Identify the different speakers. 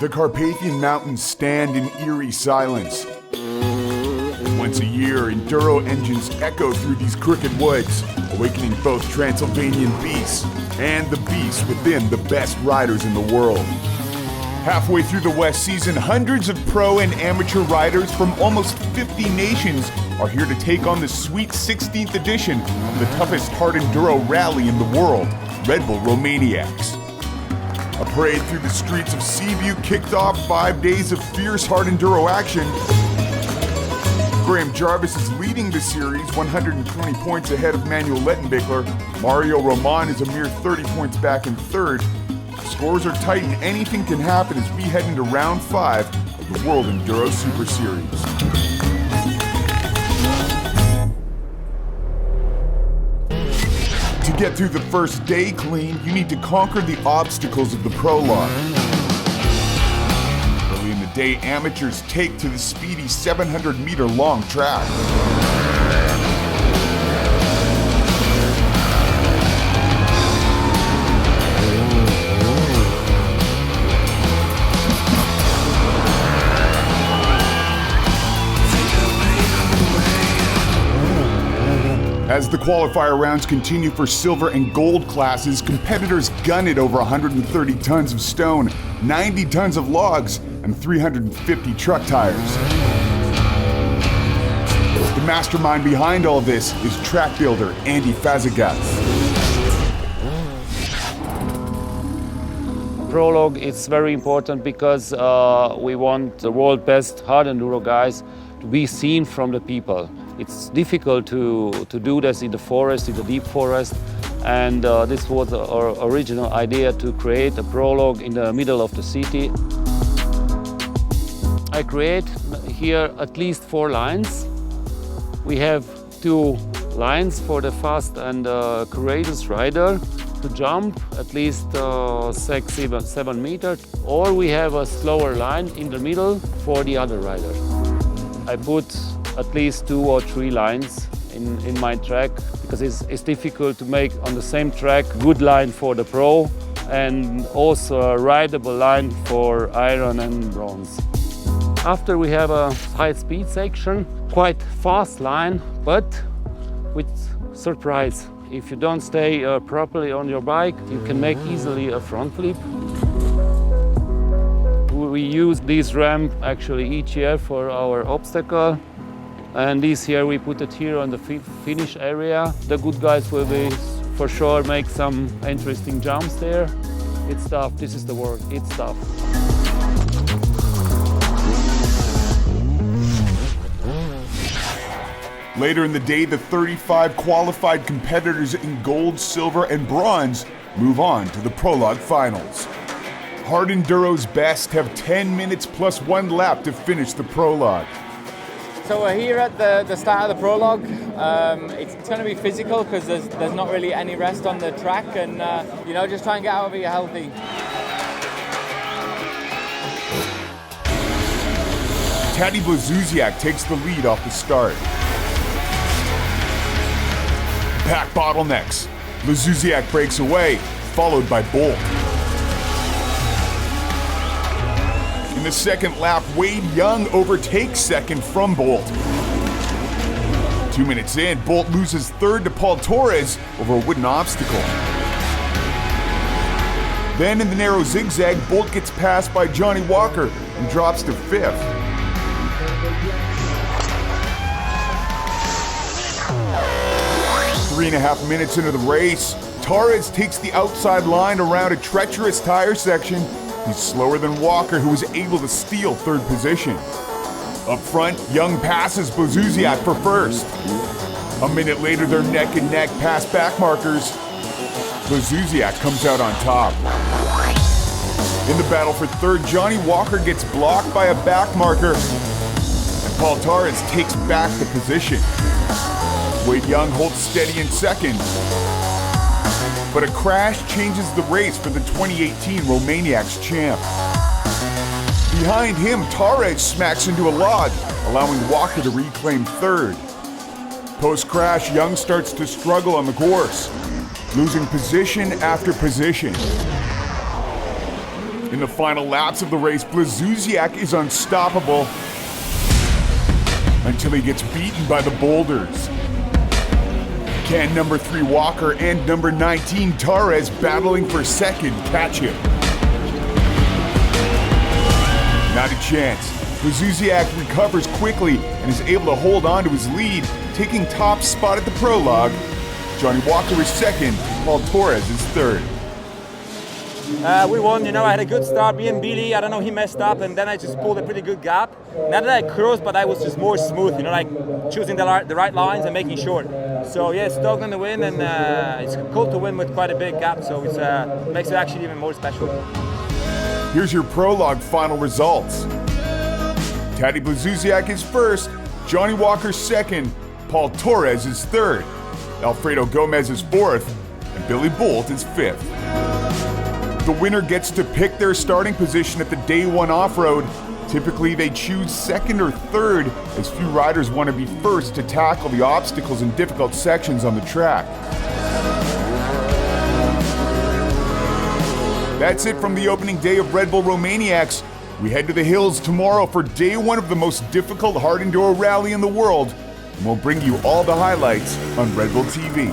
Speaker 1: The Carpathian Mountains stand in eerie silence. Once a year, enduro engines echo through these crooked woods, awakening both Transylvanian beasts and the beasts within the best riders in the world. Halfway through the West season, hundreds of pro and amateur riders from almost 50 nations are here to take on the sweet 16th edition of the toughest hard enduro rally in the world, Red Bull Romaniacs. A parade through the streets of Sibiu kicked off 5 days of fierce hard enduro action. Graham Jarvis is leading the series, 120 points ahead of Manuel Lettenbichler. Mario Roman is a mere 30 points back in third. Scores are tight and anything can happen as we head into round 5 of the World Enduro Super Series. To get through the first day clean, you need to conquer the obstacles of the prologue. Early in the day, amateurs take to the speedy 700-meter long track. As the qualifier rounds continue for silver and gold classes, competitors gun it over 130 tons of stone, 90 tons of logs, and 350 truck tires. The mastermind behind all this is track builder Andy Fazegas.
Speaker 2: Prolog is very important because we want the world best hard enduro guys to be seen from the people. It's difficult to do this in the forest, in the deep forest, and this was our original idea to create a prologue in the middle of the city. I create here at least 4 lines. We have 2 lines for the fast and courageous rider to jump at least 6-7 meters, or we have a slower line in the middle for the other rider. I put at least 2 or 3 lines in my track because it's difficult to make on the same track good line for the pro and also a rideable line for iron and bronze. After we have a high speed section, quite fast line, but with surprise. If you don't stay properly on your bike, you can make easily a front flip. We use this ramp actually each year for our obstacle. And this year we put it here on the finish area. The good guys will be for sure make some interesting jumps there. It's tough, this is the word, it's tough.
Speaker 1: Later in the day, the 35 qualified competitors in gold, silver, and bronze move on to the prologue finals. Hard Enduro's best have 10 minutes plus 1 lap to finish the prologue.
Speaker 3: So we're here at the start of the prologue. It's going to be physical because there's not really any rest on the track, and just try and get out of here healthy.
Speaker 1: Taddy Blazuziak takes the lead off the start. Pack bottlenecks. Blazuziak breaks away, followed by Bolt. In the second lap, Wade Young overtakes second from Bolt. 2 minutes in, Bolt loses third to Paul Torres over a wooden obstacle. Then in the narrow zigzag, Bolt gets passed by Johnny Walker and drops to fifth. Three and a half minutes into the race, Torres takes the outside line around a treacherous tire section. He's slower than Walker, who was able to steal third position. Up front, Young passes Blazuziak for first. A minute later, they're neck and neck past back markers. Blazuziak comes out on top. In the battle for third, Johnny Walker gets blocked by a back marker, and Paul Torres takes back the position. Wade Young holds steady in second. But a crash changes the race for the 2018 Romaniacs champ. Behind him, Torres smacks into a log, allowing Walker to reclaim third. Post-crash, Young starts to struggle on the course, losing position after position. In the final laps of the race, Blazuzyak is unstoppable until he gets beaten by the boulders. Can number 3 Walker and number 19 Torres, battling for second, catch him? Not a chance. Blazuzyak recovers quickly and is able to hold on to his lead, taking top spot at the prologue. Johnny Walker is second, Paul Torres is third.
Speaker 4: We won, I had a good start. Me and Billy, I don't know, he messed up, and then I just pulled a pretty good gap. Not that I crossed, but I was just more smooth, like choosing the right lines and making short. So yeah, stoked on the win, and it's cool to win with quite a big gap, so it makes it actually even more special.
Speaker 1: Here's your prologue final results. Taddy Blazuzyak is first, Johnny Walker second, Paul Torres is third, Alfredo Gomez is fourth, and Billy Bolt is fifth. The winner gets to pick their starting position at the day one off-road. Typically they choose second or third, as few riders want to be first to tackle the obstacles and difficult sections on the track. That's it from the opening day of Red Bull Romaniacs. We head to the hills tomorrow for day one of the most difficult hard enduro rally in the world, and we'll bring you all the highlights on Red Bull TV.